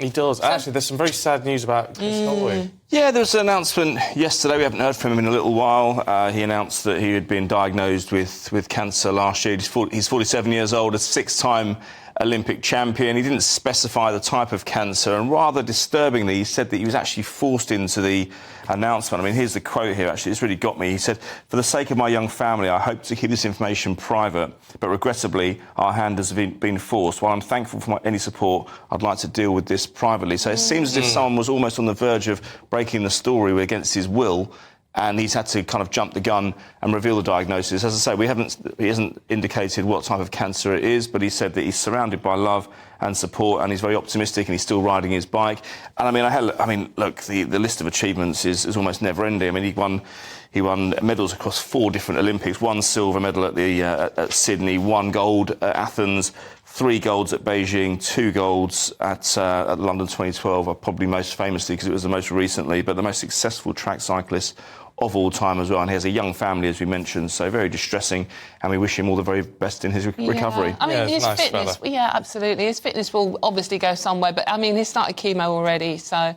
He does. Actually, there's some very sad news about Chris Holloway. Yeah, there was an announcement yesterday. We haven't heard from him in a little while. He announced that he had been diagnosed with cancer last year. He's 47 years old, a six-time Olympic champion. He didn't specify the type of cancer, and rather disturbingly, he said that he was actually forced into the announcement. I mean, here's the quote here, actually. It's really got me. He said, "For the sake of my young family, I hope to keep this information private, but regrettably, our hand has been forced. While I'm thankful for any support, I'd like to deal with this privately." So it seems as if someone was almost on the verge of breaking the story against his will, and he's had to kind of jump the gun and reveal the diagnosis. As I say, he hasn't indicated what type of cancer it is, but he said that he's surrounded by love and support, and he's very optimistic, and he's still riding his bike. And I mean, look, the list of achievements is almost never-ending. I mean, he won medals across 4 different Olympics, 1 silver medal at Sydney, 1 gold at Athens, 3 golds at Beijing, 2 golds at London 2012, probably most famously because it was the most recently, but the most successful track cyclist of all time as well. And he has a young family, as we mentioned, so very distressing, and we wish him all the very best in his recovery. I mean, his nice fitness, fella. yeah, absolutely. His fitness will obviously go somewhere, but I mean, he started chemo already, so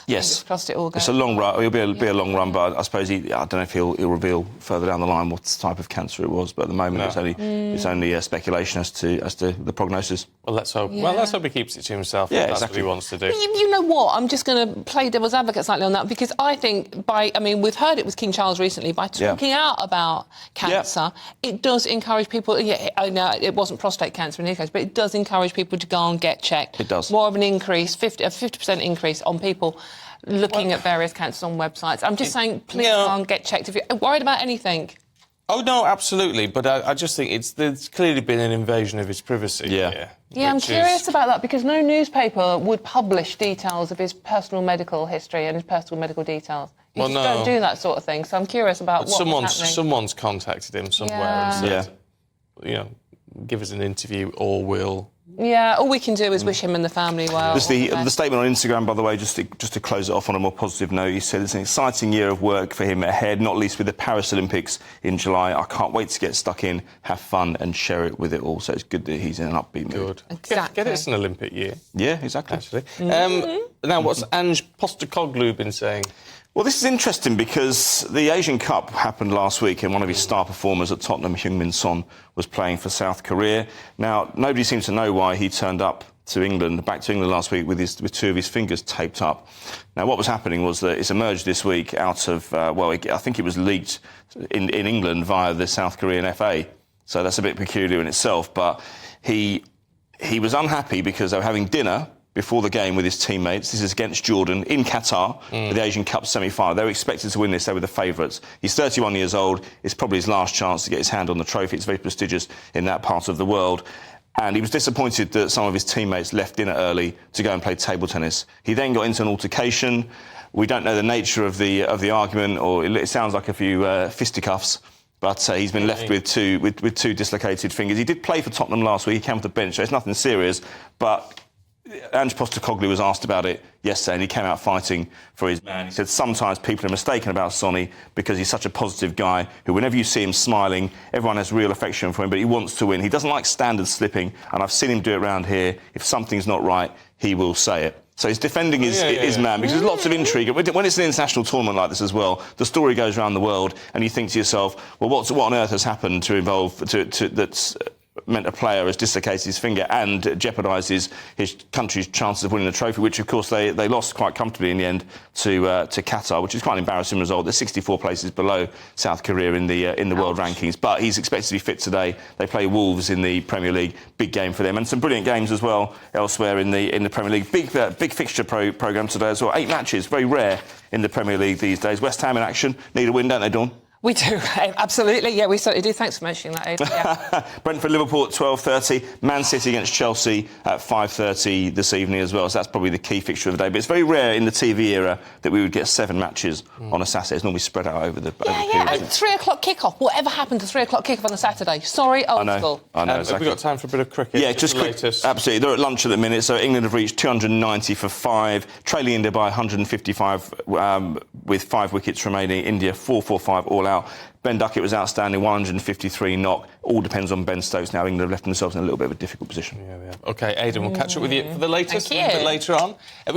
Yes, crossed it all goes. It's a long run. It'll be a long run, but I suppose I don't know if he'll reveal further down the line what type of cancer it was. But at the moment, it's only speculation as to the prognosis. Well, let's hope. Yeah. Well, let's hope he keeps it to himself. Yeah, if that's exactly what he wants to do. You know what? I'm just going to play devil's advocate slightly on that, because I think we've heard it with King Charles recently, by talking out about cancer, it does encourage people. Yeah, I know it wasn't prostate cancer in his case, but it does encourage people to go and get checked. It does. More of an increase, a 50% increase on people looking at various cancers on websites. I'm just saying, please go and get checked if you're worried about anything. Oh, no, absolutely. But I just think there's clearly been an invasion of his privacy here. Yeah, I'm curious about that, because no newspaper would publish details of his personal medical history and his personal medical details. You don't do that sort of thing, so I'm curious about what's happening. Someone's contacted him somewhere and said, give us an interview or we'll... Yeah, all we can do is wish him and the family well. Just the statement on Instagram, by the way, just to close it off on a more positive note, he said it's an exciting year of work for him ahead, not least with the Paris Olympics in July. I can't wait to get stuck in, have fun and share it with it all. So it's good that he's in an upbeat mood. Good. Exactly. Get it's an Olympic year. Yeah, exactly. Actually. Now, what's Ange Postecoglou been saying? Well, this is interesting because the Asian Cup happened last week and one of his star performers at Tottenham, Heung-min Son, was playing for South Korea. Now, nobody seems to know why he turned up to England, back to England last week with 2 of his fingers taped up. Now, what was happening was that it's emerged this week out of, I think it was leaked in England via the South Korean FA. So that's a bit peculiar in itself. But he was unhappy because they were having dinner before the game with his teammates. This is against Jordan in Qatar, for the Asian Cup semi-final. They were expected to win this. They were the favourites. He's 31 years old. It's probably his last chance to get his hand on the trophy. It's very prestigious in that part of the world. And he was disappointed that some of his teammates left dinner early to go and play table tennis. He then got into an altercation. We don't know the nature of the argument, or it sounds like a few fisticuffs. But he's been left with two dislocated fingers. He did play for Tottenham last week. He came off the bench, so it's nothing serious. But Ange Postecoglou was asked about it yesterday, and he came out fighting for his man. He said sometimes people are mistaken about Sonny because he's such a positive guy who, whenever you see him smiling, everyone has real affection for him, but he wants to win. He doesn't like standard slipping, and I've seen him do it around here. If something's not right, he will say it. So he's defending his man, because there's lots of intrigue. When it's an international tournament like this as well, the story goes around the world, and you think to yourself, well, what on earth has happened that's meant a player has dislocated his finger and jeopardises his country's chances of winning the trophy, which, of course, they lost quite comfortably in the end to Qatar, which is quite an embarrassing result. They're 64 places below South Korea in the world rankings. But he's expected to be fit today. They play Wolves in the Premier League. Big game for them. And some brilliant games as well elsewhere in the Premier League. Big fixture programme today as well. 8 matches, very rare in the Premier League these days. West Ham in action. Need a win, don't they, Dawn? We do, absolutely. Yeah, we certainly do. Thanks for mentioning that, Aidan. Yeah. Brentford, Liverpool at 12:30. Man City against Chelsea at 5:30 this evening as well. So that's probably the key fixture of the day. But it's very rare in the TV era that we would get 7 matches on a Saturday. It's normally spread out over the period. And 3 o'clock kickoff. Whatever happened to 3 o'clock kickoff on a Saturday? Sorry, old school. I know, Have we got time for a bit of cricket? Yeah, just quick. Absolutely. They're at lunch at the minute. So England have reached 290 for 5, trailing India by 155 with 5 wickets remaining. India 445 all out. out. Ben Duckett was outstanding, 153 knock. All depends on Ben Stokes now. England have left themselves in a little bit of a difficult position. OK, Aidan, we'll catch up with you for the latest a Thank you. bit later on.